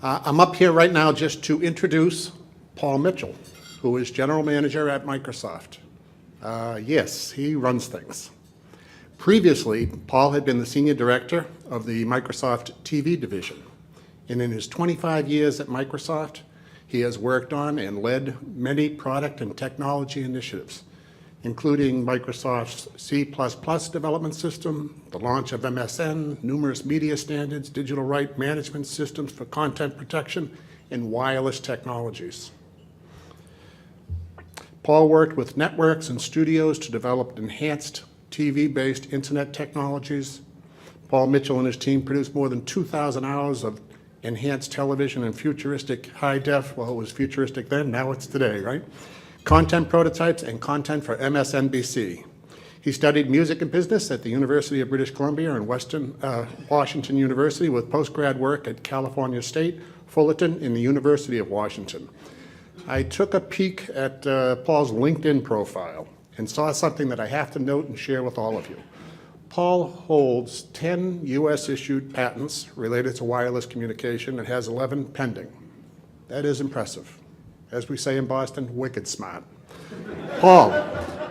I'm up here right now just to introduce Paul Mitchell, who is General Manager at Microsoft. Yes, he runs things. Previously, Paul had been the Senior Director of the Microsoft TV division. And in his 25 years at Microsoft, he has worked on and led many product and technology initiatives, including Microsoft's C++ development system, the launch of MSN, numerous media standards, digital right management systems for content protection, and wireless technologies. Paul worked with networks and studios to develop enhanced TV-based internet technologies. Paul Mitchell and his team produced more than 2,000 hours of enhanced television and futuristic high def, well, it was futuristic then, now it's today, right? Content prototypes and content for MSNBC. He studied music and business at the University of British Columbia and Washington University with postgrad work at California State, Fullerton, and the University of Washington. I took a peek at Paul's LinkedIn profile and saw something that I have to note and share with all of you. Paul holds 10 US-issued patents related to wireless communication and has 11 pending. That is impressive. As we say in Boston, wicked smart. Paul,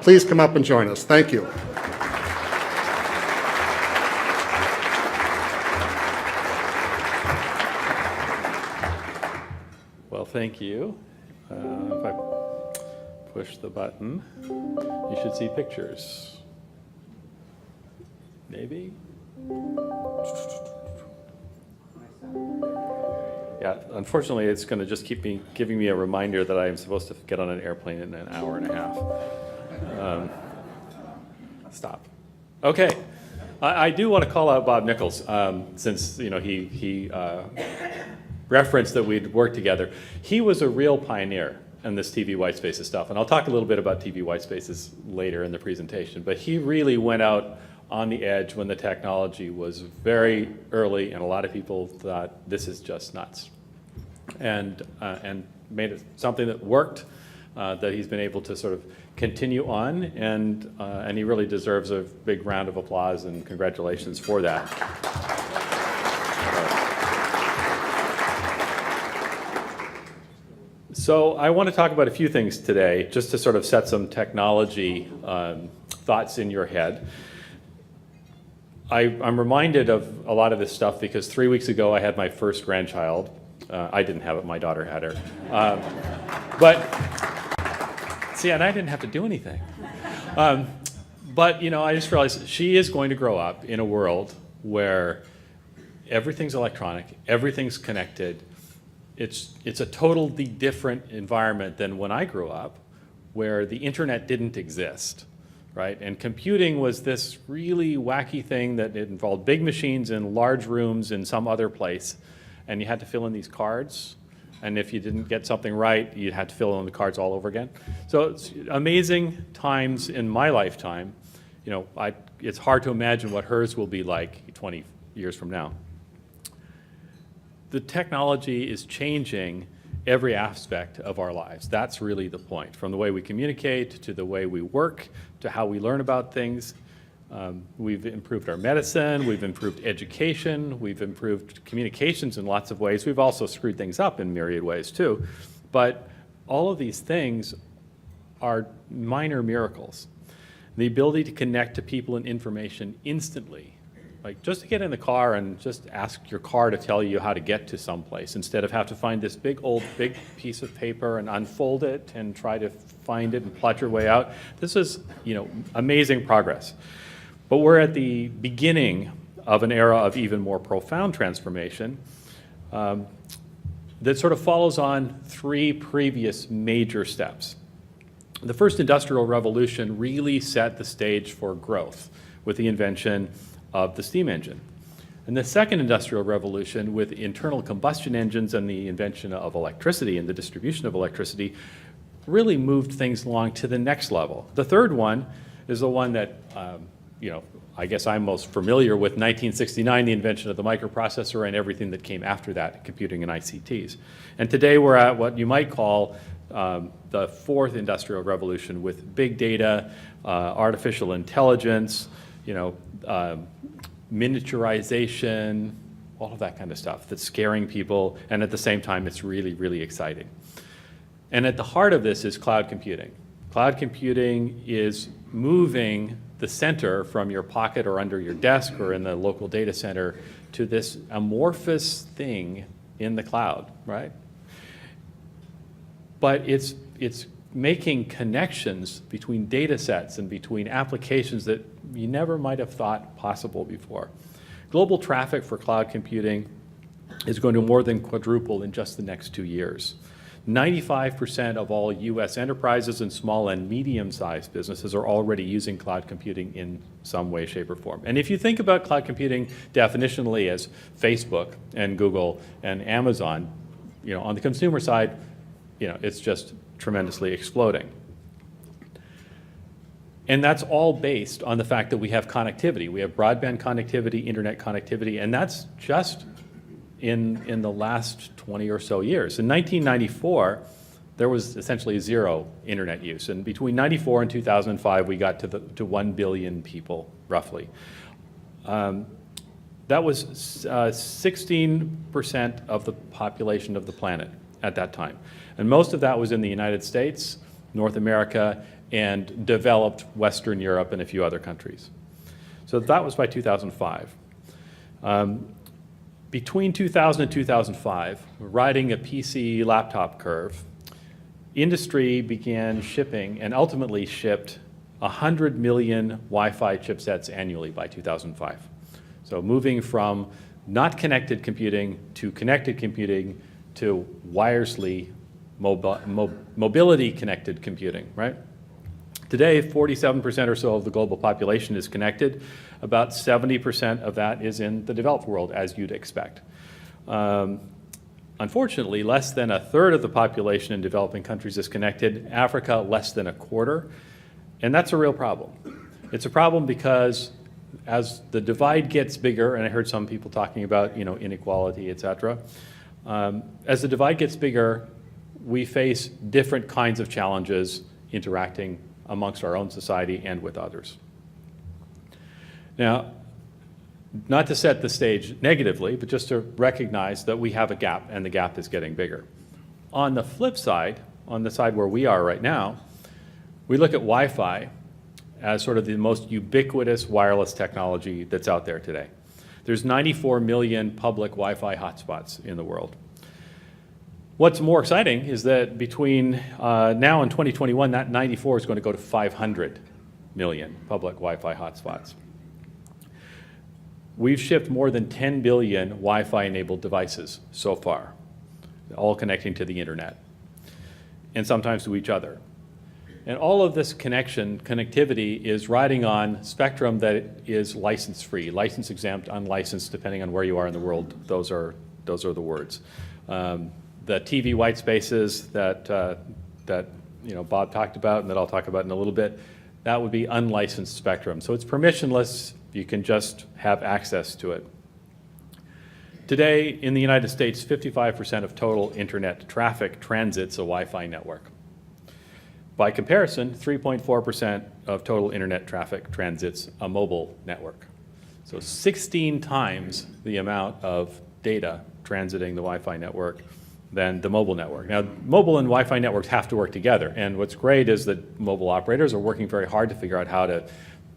please come up and join us. Thank you. Well, thank you. If I push the button, you should see pictures. Maybe? Yeah, unfortunately, it's going to just keep giving me a reminder that I am supposed to get on an airplane in an hour and a half. Stop. Okay. I do want to call out Bob Nichols, since he referenced that we'd worked together. He was a real pioneer in this TV white spaces stuff, and I'll talk a little bit about TV white spaces later in the presentation, but he really went out on the edge when the technology was very early and a lot of people thought this is just nuts, and made it something that worked, that he's been able to sort of continue on, and he really deserves a big round of applause and congratulations for that. So I want to talk about a few things today just to sort of set some technology thoughts in your head. I'm reminded of a lot of this stuff because 3 weeks ago I had my first grandchild. I didn't have it, my daughter had her. But see, and I didn't have to do anything. But I just realized she is going to grow up in a world where everything's electronic, everything's connected. It's a totally different environment than when I grew up, where the internet didn't exist. Right? And computing was this really wacky thing that it involved big machines in large rooms in some other place, and you had to fill in these cards, and if you didn't get something right, you had to fill in the cards all over again. So it's amazing times in my lifetime. It's hard to imagine what hers will be like 20 years from now. The technology is changing every aspect of our lives. That's really the point. From the way we communicate, to the way we work, to how we learn about things. We've improved our medicine, we've improved education, we've improved communications in lots of ways. We've also screwed things up in myriad ways too. But all of these things are minor miracles. The ability to connect to people and information instantly. Like just to get in the car and just ask your car to tell you how to get to someplace instead of have to find this big piece of paper and unfold it and try to find it and plot your way out. This is, amazing progress. But we're at the beginning of an era of even more profound transformation that sort of follows on 3 previous major steps. The first industrial revolution really set the stage for growth with the invention of the steam engine. And the second industrial revolution with internal combustion engines and the invention of electricity and the distribution of electricity really moved things along to the next level. The third one is the one that, I guess I'm most familiar with, 1969, the invention of the microprocessor and everything that came after that, computing and ICTs. And today we're at what you might call the fourth industrial revolution with big data, artificial intelligence, miniaturization, all of that kind of stuff that's scaring people, and at the same time, it's really, really exciting. And at the heart of this is cloud computing. Cloud computing is moving the center from your pocket or under your desk or in the local data center to this amorphous thing in the cloud, right? But it's making connections between data sets and between applications that you never might have thought possible before. Global traffic for cloud computing is going to more than quadruple in just the next 2 years. 95% of all US enterprises and small and medium-sized businesses are already using cloud computing in some way, shape, or form. And if you think about cloud computing definitionally as Facebook and Google and Amazon, on the consumer side, it's just tremendously exploding. And that's all based on the fact that we have connectivity. We have broadband connectivity, internet connectivity, and that's just in the last 20 or so years. In 1994, there was essentially zero internet use. And between 94 and 2005, we got to 1 billion people, roughly. That was 16% of the population of the planet at that time. And most of that was in the United States, North America, and developed Western Europe and a few other countries. So that was by 2005. Between 2000 and 2005, riding a PC laptop curve, industry began shipping and ultimately shipped 100 million Wi-Fi chipsets annually by 2005. So moving from not connected computing to connected computing to wirelessly mobility connected computing, right? Today, 47% or so of the global population is connected. About 70% of that is in the developed world, as you'd expect. Unfortunately, less than a third of the population in developing countries is connected. Africa, less than a quarter. And that's a real problem. It's a problem because as the divide gets bigger, and I heard some people talking about inequality, et cetera, as the divide gets bigger, we face different kinds of challenges interacting amongst our own society and with others. Now, not to set the stage negatively, but just to recognize that we have a gap, and the gap is getting bigger. On the flip side, on the side where we are right now, we look at Wi-Fi as sort of the most ubiquitous wireless technology that's out there today. There's 94 million public Wi-Fi hotspots in the world. What's more exciting is that between now and 2021, that 94 is going to go to 500 million public Wi-Fi hotspots. We've shipped more than 10 billion Wi-Fi enabled devices so far, all connecting to the internet, and sometimes to each other. And all of this connectivity is riding on spectrum that is license-free, license-exempt, unlicensed, depending on where you are in the world. Those are the words. The TV white spaces that Bob talked about and that I'll talk about in a little bit, that would be unlicensed spectrum. So it's permissionless. You can just have access to it. Today, in the United States, 55% of total internet traffic transits a Wi-Fi network. By comparison, 3.4% of total internet traffic transits a mobile network. So 16 times the amount of data transiting the Wi-Fi network than the mobile network. Now, mobile and Wi-Fi networks have to work together, and what's great is that mobile operators are working very hard to figure out how to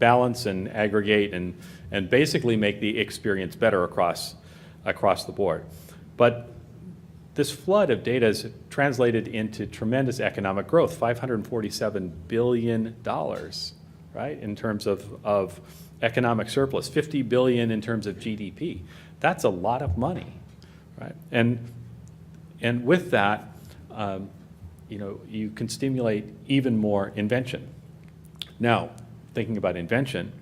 balance and aggregate and basically make the experience better across the board. But this flood of data is translated into tremendous economic growth, $547 billion, right, in terms of economic surplus, $50 billion in terms of GDP. That's a lot of money, right? And with that, you can stimulate even more invention. Now, thinking about invention,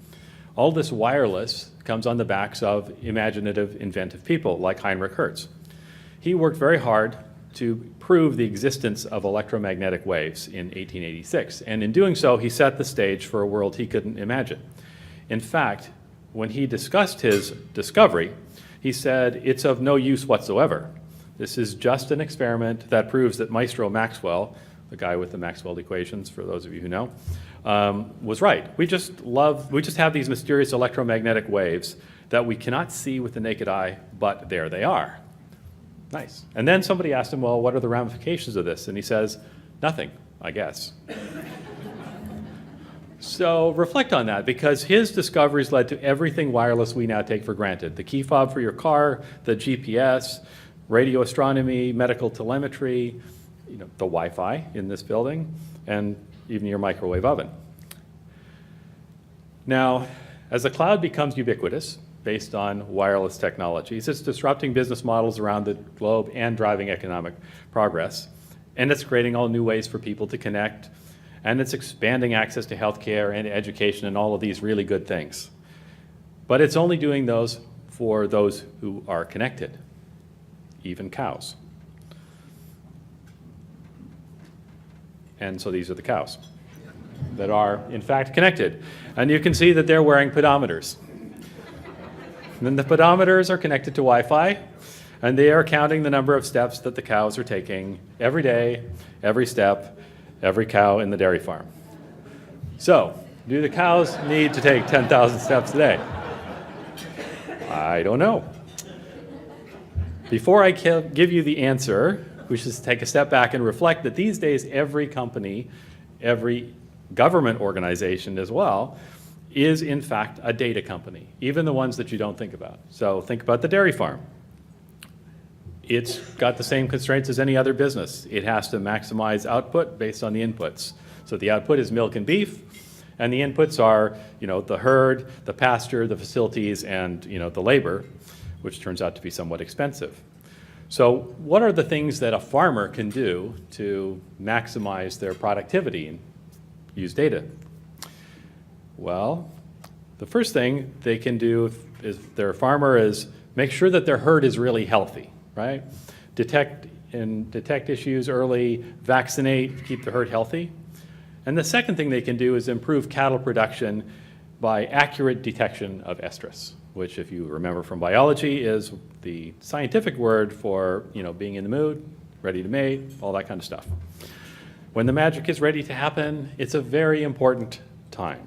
all this wireless comes on the backs of imaginative, inventive people like Heinrich Hertz. He worked very hard to prove the existence of electromagnetic waves in 1886, and in doing so, he set the stage for a world he couldn't imagine. In fact, when he discussed his discovery, he said, "It's of no use whatsoever. This is just an experiment that proves that Maestro Maxwell, the guy with the Maxwell equations, for those of you who know, was right. We just have these mysterious electromagnetic waves that we cannot see with the naked eye, but there they are. Nice. And then somebody asked him, well, what are the ramifications of this? And he says, nothing, I guess. So reflect on that, because his discoveries led to everything wireless we now take for granted. The key fob for your car, the GPS, radio astronomy, medical telemetry, the Wi-Fi in this building, and even your microwave oven. Now, as the cloud becomes ubiquitous, based on wireless technologies, it's disrupting business models around the globe and driving economic progress. And it's creating all new ways for people to connect, and it's expanding access to healthcare and education and all of these really good things. But it's only doing those for those who are connected, even cows. And so these are the cows that are, in fact, connected. And you can see that they're wearing pedometers. And then the pedometers are connected to Wi-Fi, and they are counting the number of steps that the cows are taking every day, every step, every cow in the dairy farm. So, do the cows need to take 10,000 steps a day? I don't know. Before I give you the answer, we should take a step back and reflect that these days every company, every government organization as well, is in fact a data company, even the ones that you don't think about. So think about the dairy farm. It's got the same constraints as any other business. It has to maximize output based on the inputs. So the output is milk and beef, and the inputs are, the herd, the pasture, the facilities, and the labor, which turns out to be somewhat expensive. So what are the things that a farmer can do to maximize their productivity and use data? Well, the first thing they can do if they're a farmer is make sure that their herd is really healthy, right? Detect issues early, vaccinate, keep the herd healthy. And the second thing they can do is improve cattle production by accurate detection of estrus, which, if you remember from biology, is the scientific word for being in the mood, ready to mate, all that kind of stuff. When the magic is ready to happen, it's a very important time.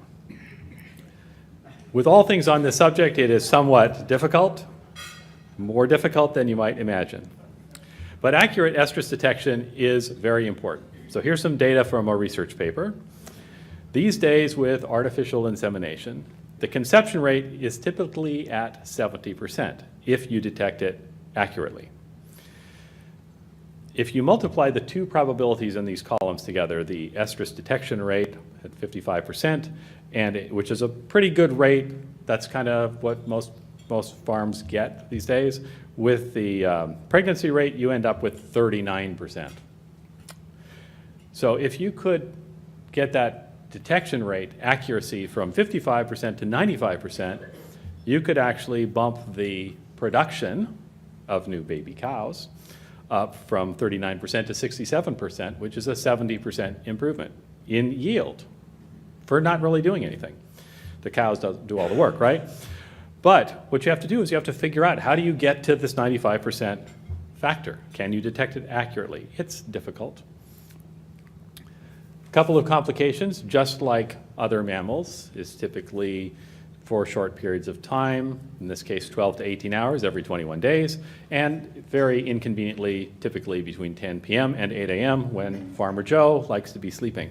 With all things on this subject, it is somewhat difficult, more difficult than you might imagine. But accurate estrus detection is very important. So here's some data from a research paper. These days, with artificial insemination, the conception rate is typically at 70% if you detect it accurately. If you multiply the two probabilities in these columns together, the estrus detection rate at 55%, which is a pretty good rate, that's kind of what most farms get these days. With the pregnancy rate, you end up with 39%. So if you could get that detection rate accuracy from 55% to 95%, you could actually bump the production of new baby cows up from 39% to 67%, which is a 70% improvement in yield for not really doing anything. The cows do all the work, right? But what you have to do is you have to figure out, how do you get to this 95% factor? Can you detect it accurately? It's difficult. A couple of complications, just like other mammals, is typically for short periods of time, in this case 12 to 18 hours every 21 days, and very inconveniently, typically between 10 p.m. and 8 a.m. when Farmer Joe likes to be sleeping.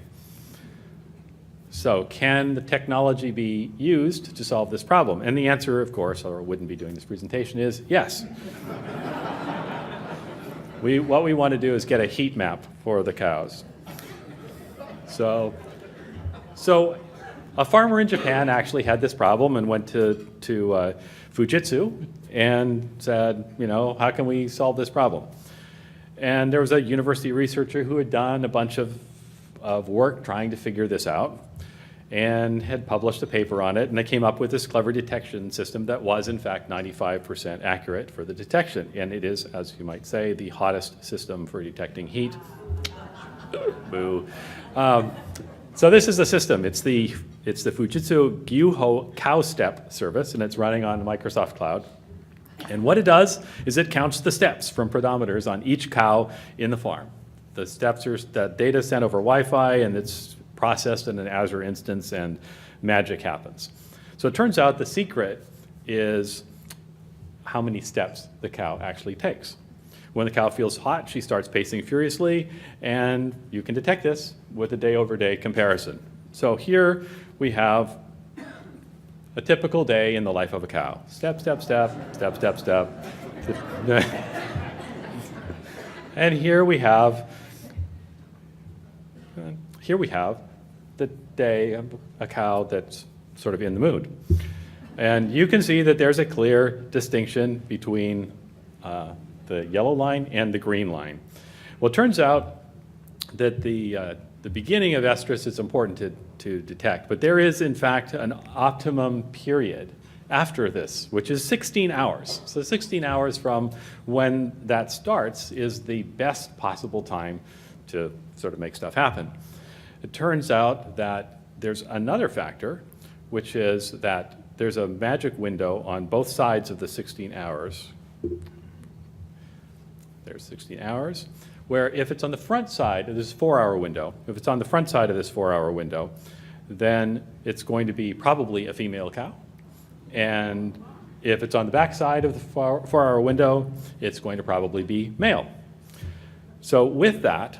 So can the technology be used to solve this problem? And the answer, of course, or I wouldn't be doing this presentation, is yes. What we want to do is get a heat map for the cows. So a farmer in Japan actually had this problem and went to Fujitsu and said, how can we solve this problem? And there was a university researcher who had done a bunch of work trying to figure this out and had published a paper on it, and they came up with this clever detection system that was, in fact, 95% accurate for the detection. And it is, as you might say, the hottest system for detecting heat. Boo. So this is the system. It's the Fujitsu Gyuho Cow Step service, and it's running on Microsoft Cloud. And what it does is it counts the steps from pedometers on each cow in the farm. the steps are, that data is sent over Wi-Fi, and it's processed in an Azure instance, and magic happens. So it turns out the secret is how many steps the cow actually takes. When the cow feels hot, she starts pacing furiously, and you can detect this with a day-over-day comparison. So here we have a typical day in the life of a cow. Step, step, step, step, step, step. And here we have the day of a cow that's sort of in the mood. And you can see that there's a clear distinction between the yellow line and the green line. Well, it turns out that the beginning of estrus is important to detect, but there is, in fact, an optimum period after this, which is 16 hours. So 16 hours from when that starts is the best possible time to sort of make stuff happen. It turns out that there's another factor, which is that there's a magic window on both sides of the 16 hours. There's 16 hours, where if it's on the front side of this 4-hour window, if it's on the front side of this 4-hour window, then it's going to be probably a female cow. And if it's on the back side of the 4-hour window, it's going to probably be male. So with that,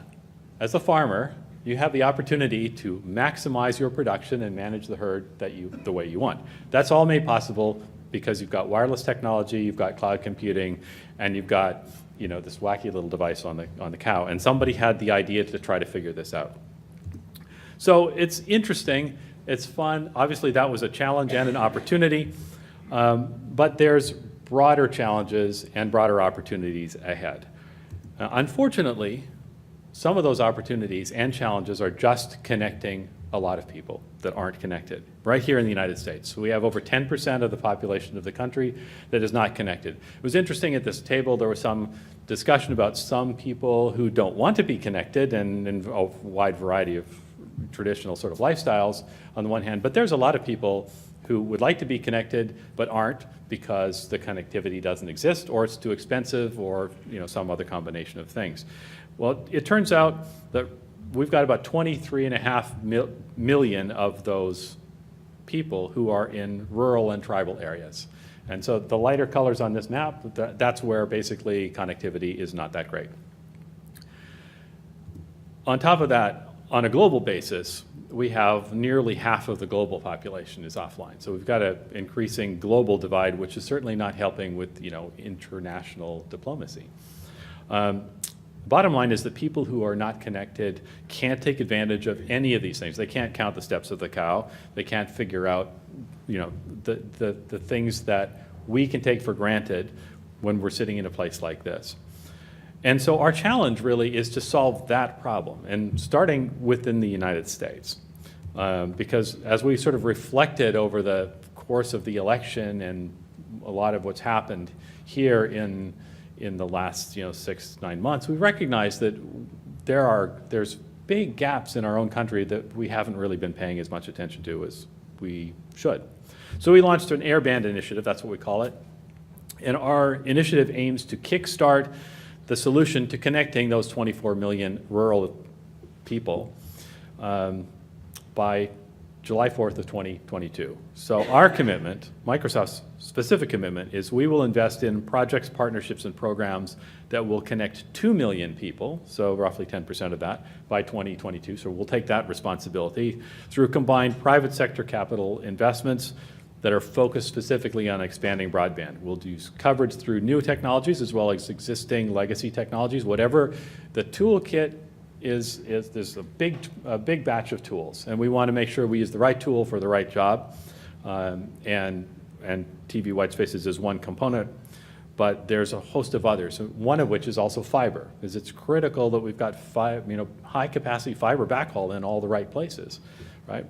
as a farmer, you have the opportunity to maximize your production and manage the herd the way you want. That's all made possible because you've got wireless technology, you've got cloud computing, and you've got this wacky little device on the cow. And somebody had the idea to try to figure this out. So it's interesting, it's fun. Obviously, that was a challenge and an opportunity, but there's broader challenges and broader opportunities ahead. Unfortunately, some of those opportunities and challenges are just connecting a lot of people that aren't connected. Right here in the United States, we have over 10% of the population of the country that is not connected. It was interesting at this table, there was some discussion about some people who don't want to be connected and in a wide variety of traditional sort of lifestyles on the one hand, but there's a lot of people who would like to be connected but aren't because the connectivity doesn't exist, or it's too expensive, or some other combination of things. Well, it turns out that we've got about 23.5 million of those people who are in rural and tribal areas. And so the lighter colors on this map, that's where basically connectivity is not that great. On top of that, on a global basis, we have nearly half of the global population is offline. So we've got an increasing global divide, which is certainly not helping with international diplomacy. Bottom line is that people who are not connected can't take advantage of any of these things. They can't count the steps of the cow. They can't figure out the things that we can take for granted when we're sitting in a place like this. And so our challenge really is to solve that problem, and starting within the United States. Because as we sort of reflected over the course of the election and a lot of what's happened here in the last 6-9 months, we recognize that there's big gaps in our own country that we haven't really been paying as much attention to as we should. So we launched an airband initiative, that's what we call it. And our initiative aims to kickstart the solution to connecting those 24 million rural people by July 4th of 2022. So our commitment, Microsoft's specific commitment, is we will invest in projects, partnerships, and programs that will connect 2 million people, so roughly 10% of that, by 2022. So we'll take that responsibility through combined private sector capital investments that are focused specifically on expanding broadband. We'll do coverage through new technologies as well as existing legacy technologies. Whatever the toolkit is there's a big batch of tools, and we want to make sure we use the right tool for the right job. And TV white spaces is one component, but there's a host of others. One of which is also fiber, because it's critical that we've got high capacity fiber backhaul in all the right places, right?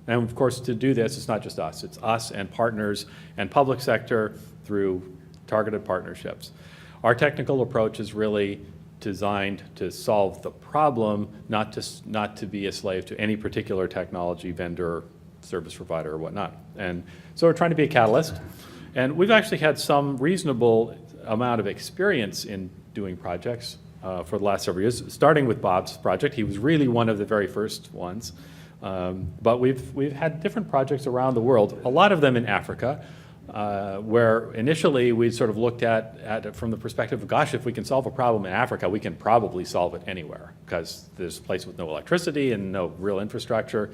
And of course, to do this, it's not just us. It's us and partners and public sector through targeted partnerships. Our technical approach is really designed to solve the problem, not to be a slave to any particular technology vendor, service provider, or whatnot. And so we're trying to be a catalyst. And we've actually had some reasonable amount of experience in doing projects. for the last several years, starting with Bob's project. He was really one of the very first ones. But we've had different projects around the world, a lot of them in Africa, where initially we sort of looked at it from the perspective of, gosh, if we can solve a problem in Africa, we can probably solve it anywhere, because there's a place with no electricity and no real infrastructure.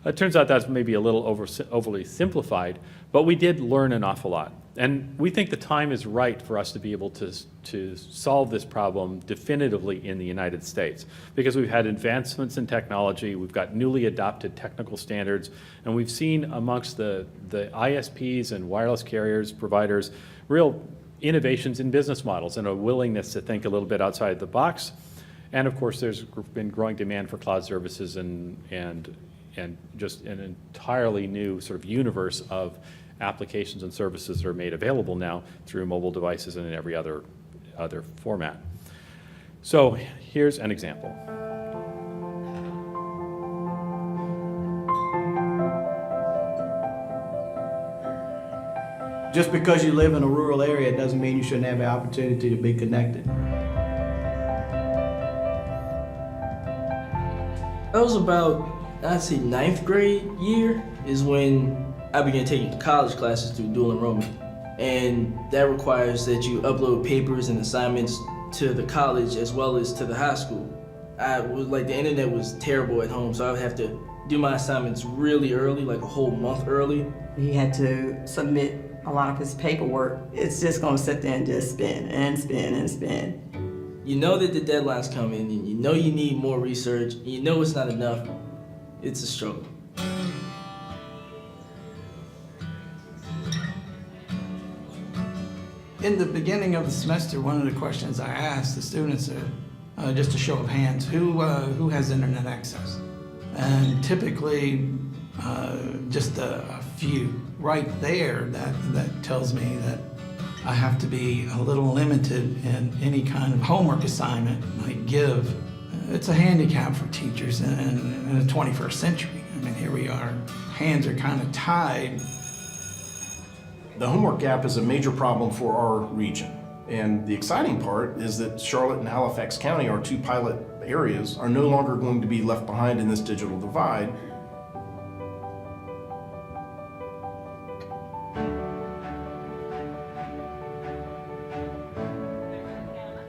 It turns out that's maybe a little overly simplified, but we did learn an awful lot. And we think the time is right for us to be able to solve this problem definitively in the United States, because we've had advancements in technology, we've got newly adopted technical standards, and we've seen amongst the ISPs and wireless carriers, providers, real innovations in business models and a willingness to think a little bit outside the box. And of course, there's been growing demand for cloud services and just an entirely new sort of universe of applications and services that are made available now through mobile devices and in every other format. So here's an example. Just because you live in a rural area doesn't mean you shouldn't have the opportunity to be connected. That was about, I'd say, 9th grade year is when I began taking college classes through dual enrollment. And that requires that you upload papers and assignments to the college as well as to the high school. The internet was terrible at home, so I would have to do my assignments really early, like a whole month early. He had to submit a lot of his paperwork. It's just gonna sit there and just spin and spin and spin. You know that the deadline's coming, and you know you need more research, and you know it's not enough. It's a struggle. In the beginning of the semester, one of the questions I asked the students, just a show of hands, who has internet access? And typically, just a few. Right there, that tells me that I have to be a little limited in any kind of homework assignment I give. It's a handicap for teachers in the 21st century. I mean, here we are, hands are kind of tied. The homework gap is a major problem for our region. And the exciting part is that Charlotte and Halifax County, our two pilot areas, are no longer going to be left behind in this digital divide.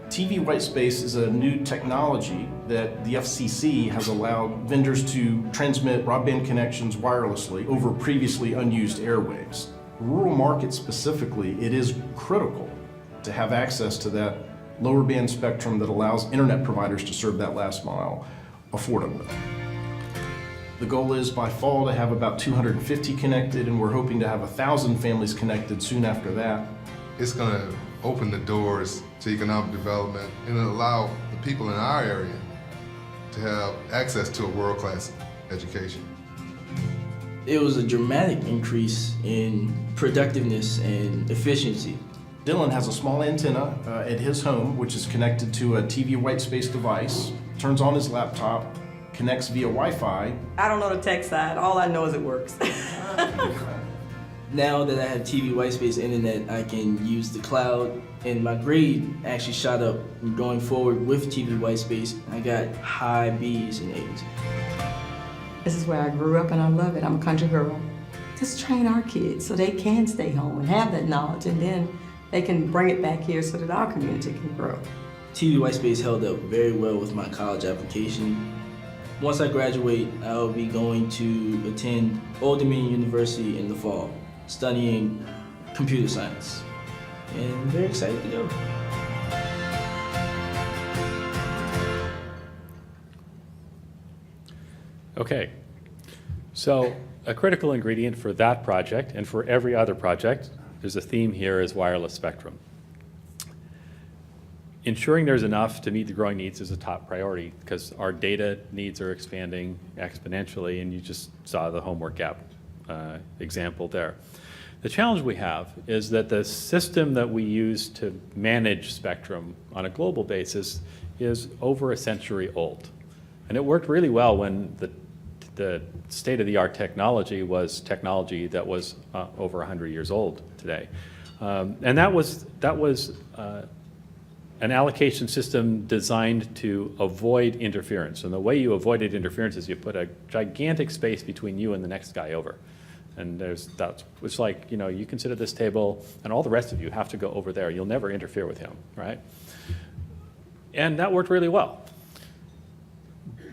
TV white space is a new technology that the FCC has allowed vendors to transmit broadband connections wirelessly over previously unused airwaves. Rural markets specifically, it is critical to have access to that lower band spectrum that allows internet providers to serve that last mile affordably. The goal is by fall to have about 250 connected, and we're hoping to have 1,000 families connected soon after that. It's going to open the doors to economic development and allow the people in our area to have access to a world-class education. It was a dramatic increase in productiveness and efficiency. Dylan has a small antenna at his home, which is connected to a TV white space device, turns on his laptop, connects via Wi-Fi. I don't know the tech side, all I know is it works. Now that I have TV whitespace internet, I can use the cloud, and my grade actually shot up going forward with TV whitespace. I got high B's and A's. This is where I grew up and I love it. I'm a country girl. Just train our kids so they can stay home and have that knowledge, and then they can bring it back here so that our community can grow. TV whitespace held up very well with my college application. Once I graduate, I'll be going to attend Old Dominion University in the fall, studying computer science. And I'm very excited to go. Okay, so a critical ingredient for that project and for every other project, there's a theme here, is wireless spectrum. Ensuring there's enough to meet the growing needs is a top priority because our data needs are expanding exponentially, and you just saw the homework gap example there. The challenge we have is that the system that we use to manage spectrum on a global basis is over a century old. And it worked really well when the state-of-the-art technology was technology that was over 100 years old today. And that was an allocation system designed to avoid interference. And the way you avoided interference is you put a gigantic space between you and the next guy over. And it's like, you know, you consider this table and all the rest of you have to go over there. You'll never interfere with him, right? And that worked really well.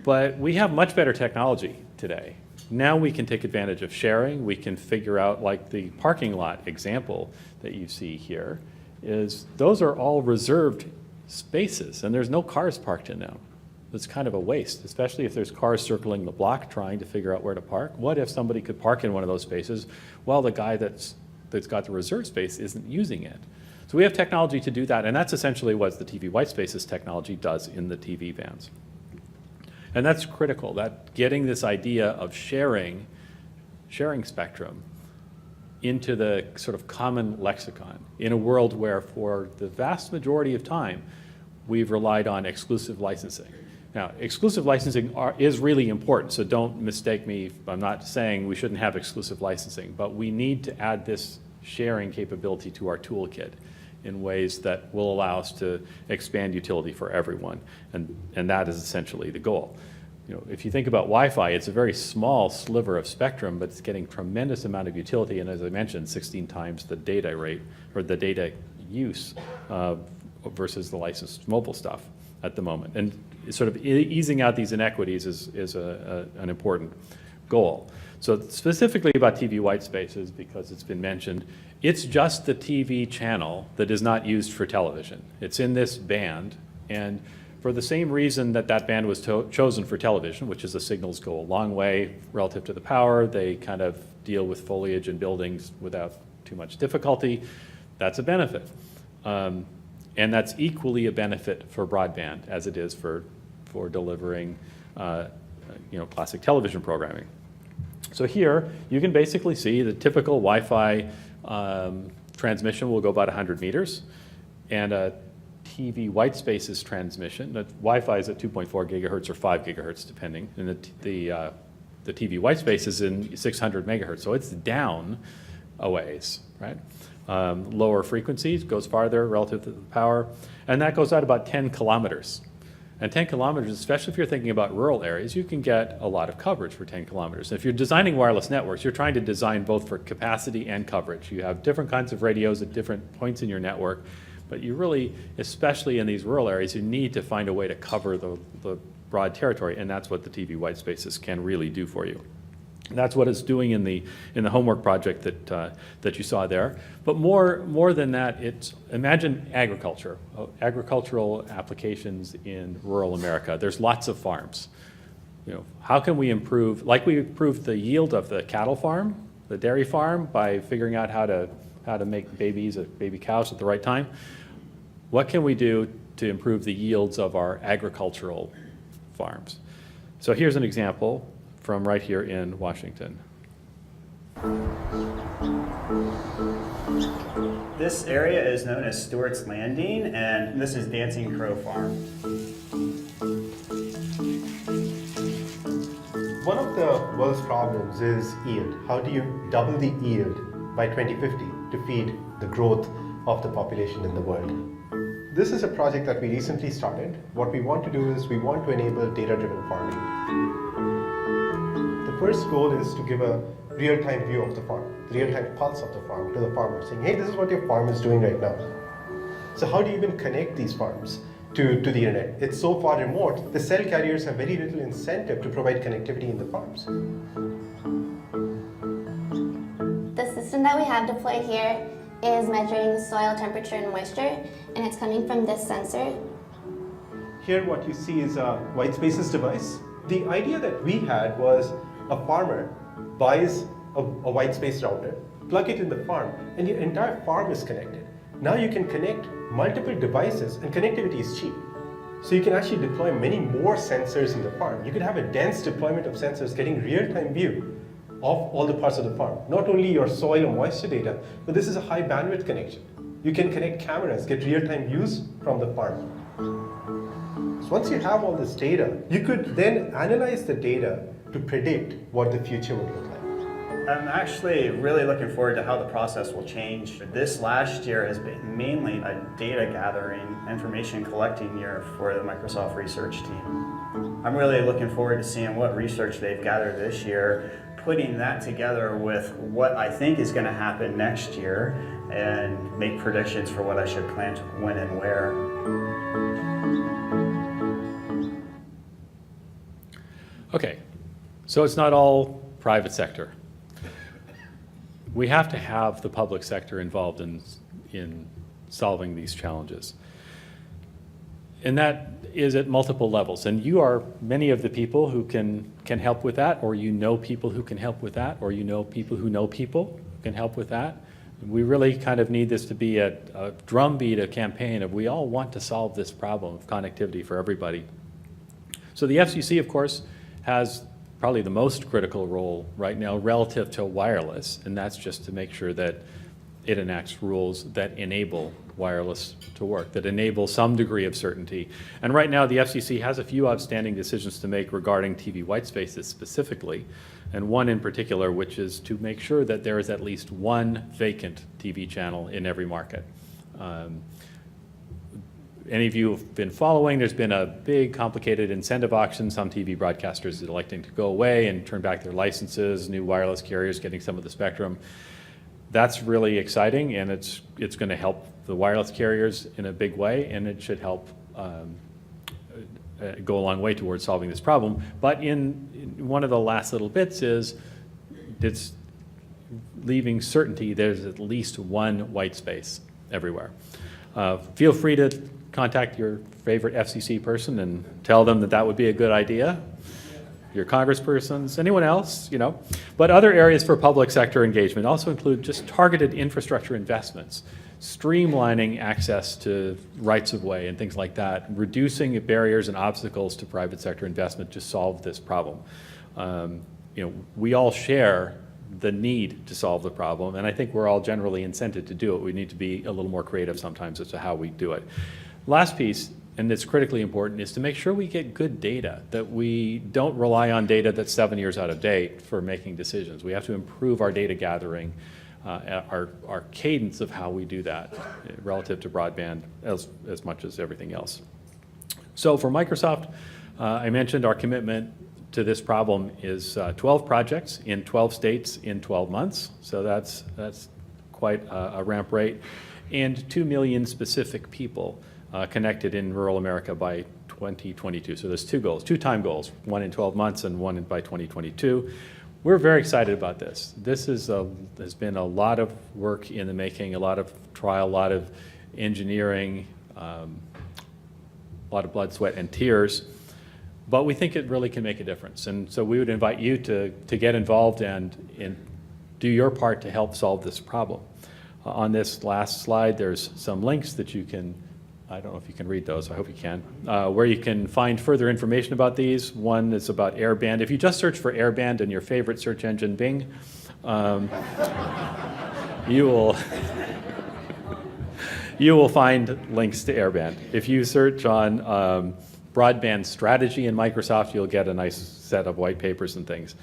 But we have much better technology today. Now we can take advantage of sharing. We can figure out, like the parking lot example that you see here, is those are all reserved spaces and there's no cars parked in them. It's kind of a waste, especially if there's cars circling the block trying to figure out where to park. What if somebody could park in one of those spaces while the guy that's got the reserved space isn't using it? So we have technology to do that, and that's essentially what the TV white spaces technology does in the TV bands. And that's critical, that getting this idea of sharing spectrum into the sort of common lexicon in a world where for the vast majority of time we've relied on exclusive licensing. Now, exclusive licensing is really important, so don't mistake me. I'm not saying we shouldn't have exclusive licensing, but we need to add this sharing capability to our toolkit in ways that will allow us to expand utility for everyone, and that is essentially the goal. You know, if you think about Wi-Fi, it's a very small sliver of spectrum, but it's getting tremendous amount of utility, and as I mentioned, 16 times the data rate, or the data use versus the licensed mobile stuff at the moment. And sort of easing out these inequities is an important goal. So specifically about TV white spaces, because it's been mentioned, it's just the TV channel that is not used for television. It's in this band, and for the same reason that that band was chosen for television, which is the signals go a long way relative to the power, they kind of deal with foliage and buildings without too much difficulty, that's a benefit. And that's equally a benefit for broadband as it is for delivering classic television programming. So here, you can basically see the typical Wi-Fi transmission will go about 100 meters, and a TV white spaces transmission, the Wi-Fi is at 2.4 gigahertz or 5 gigahertz depending, and the TV white space is in 600 megahertz, so it's down a ways, right? Lower frequencies, goes farther relative to the power, and that goes out about 10 kilometers. And 10 kilometers, especially if you're thinking about rural areas, you can get a lot of coverage for 10 kilometers. And if you're designing wireless networks, you're trying to design both for capacity and coverage. You have different kinds of radios at different points in your network, but you really, especially in these rural areas, you need to find a way to cover the broad territory, and that's what the TV white spaces can really do for you. And that's what it's doing in the homework project that you saw there. But more than that, imagine agriculture, agricultural applications in rural America. There's lots of farms. You know, how can we improve, like we improved the yield of the cattle farm, the dairy farm, by figuring out how to make baby cows at the right time? What can we do to improve the yields of our agricultural farms? So here's an example from right here in Washington. This area is known as Stewart's Landing, and this is Dancing Crow Farm. One of the world's problems is yield. How do you double the yield by 2050 to feed the growth of the population in the world? This is a project that we recently started. What we want to do is we want to enable data-driven farming. The first goal is to give a real-time view of the farm, the real-time pulse of the farm to the farmer, saying, hey, this is what your farm is doing right now. So how do you even connect these farms to the internet? It's so far remote, the cell carriers have very little incentive to provide connectivity in the farms. The system that we have deployed here is measuring soil temperature and moisture, and it's coming from this sensor. Here what you see is a white spaces device. The idea that we had was a farmer buys a white space router, plug it in the farm, and your entire farm is connected. Now you can connect multiple devices, and connectivity is cheap. So you can actually deploy many more sensors in the farm. You could have a dense deployment of sensors getting real-time view of all the parts of the farm. Not only your soil and moisture data, but this is a high bandwidth connection. You can connect cameras, get real-time views from the farm. So once you have all this data, you could then analyze the data to predict what the future would look like. I'm actually really looking forward to how the process will change. This last year has been mainly a data gathering, information collecting year for the Microsoft research team. I'm really looking forward to seeing what research they've gathered this year, putting that together with what I think is going to happen next year, and make predictions for what I should plan to when and where. Okay, so it's not all private sector. We have to have the public sector involved in solving these challenges. And that is at multiple levels. And you are many of the people who can help with that, or you know people who can help with that, or you know people who can help with that. We really kind of need this to be a drumbeat, a campaign of we all want to solve this problem of connectivity for everybody. So the FCC, of course, has probably the most critical role right now relative to wireless, and that's just to make sure that it enacts rules that enable wireless to work, that enable some degree of certainty. And right now the FCC has a few outstanding decisions to make regarding TV white spaces specifically, and one in particular which is to make sure that there is at least one vacant TV channel in every market. Any of you have been following, there's been a big, complicated incentive auction. Some TV broadcasters are electing to go away and turn back their licenses, new wireless carriers getting some of the spectrum. That's really exciting, and it's going to help the wireless carriers in a big way, and it should help go a long way towards solving this problem. But in one of the last little bits is it's leaving certainty there's at least one white space everywhere. Feel free to contact your favorite FCC person and tell them that that would be a good idea. Your congresspersons, anyone else, you know. But other areas for public sector engagement also include just targeted infrastructure investments, streamlining access to rights of way and things like that, reducing barriers and obstacles to private sector investment to solve this problem. You know, we all share the need to solve the problem, and I think we're all generally incented to do it. We need to be a little more creative sometimes as to how we do it. Last piece, and it's critically important, is to make sure we get good data, that we don't rely on data that's 7 years out of date for making decisions. We have to improve our data gathering, our cadence of how we do that relative to broadband as much as everything else. So for Microsoft, I mentioned our commitment to this problem is 12 projects in 12 states in 12 months. So that's quite a ramp rate. And 2 million specific people connected in rural America by 2022. So there's two goals, two time goals, one in 12 months and one by 2022. We're very excited about this. This has been a lot of work in the making, a lot of trial, a lot of engineering, a lot of blood, sweat, and tears. But we think it really can make a difference. And so we would invite you to get involved and do your part to help solve this problem. On this last slide, there's some links that you can, I don't know if you can read those, I hope you can, where you can find further information about these. One is about airband. If you just search for airband in your favorite search engine, Bing, you will find links to airband. If you search on broadband strategy in Microsoft, you'll get a nice set of white papers and things.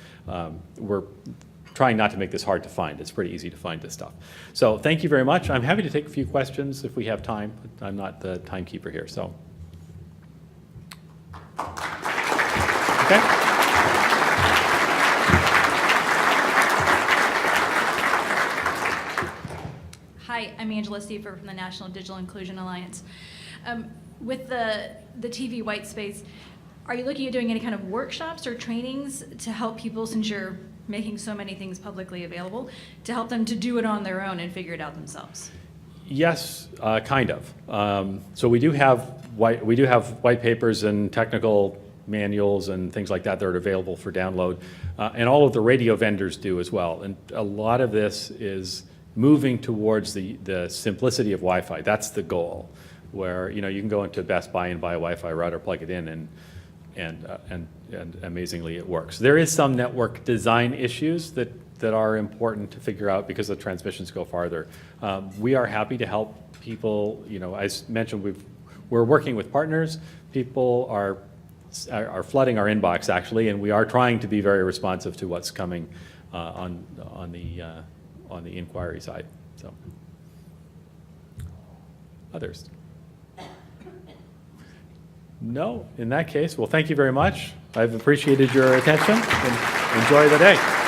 We're trying not to make this hard to find. It's pretty easy to find this stuff. So thank you very much. I'm happy to take a few questions if we have time. I'm not the timekeeper here, so. Okay. Hi, I'm Angela Siefer from the National Digital Inclusion Alliance. With the TV white space, are you looking at doing any kind of workshops or trainings to help people, since you're making so many things publicly available, to help them to do it on their own and figure it out themselves? Yes, kind of. So we do have white papers and technical manuals and things like that that are available for download, and all of the radio vendors do as well. And a lot of this is moving towards the simplicity of Wi-Fi. That's the goal, where you can go into Best Buy and buy a Wi-Fi router, plug it in, and amazingly it works. There is some network design issues that are important to figure out because the transmissions go farther. We are happy to help people. As mentioned, we're working with partners. People are flooding our inbox actually, and we are trying to be very responsive to what's coming on the inquiry side. So, others? No. In that case, well, thank you very much. I've appreciated your attention and enjoy the day.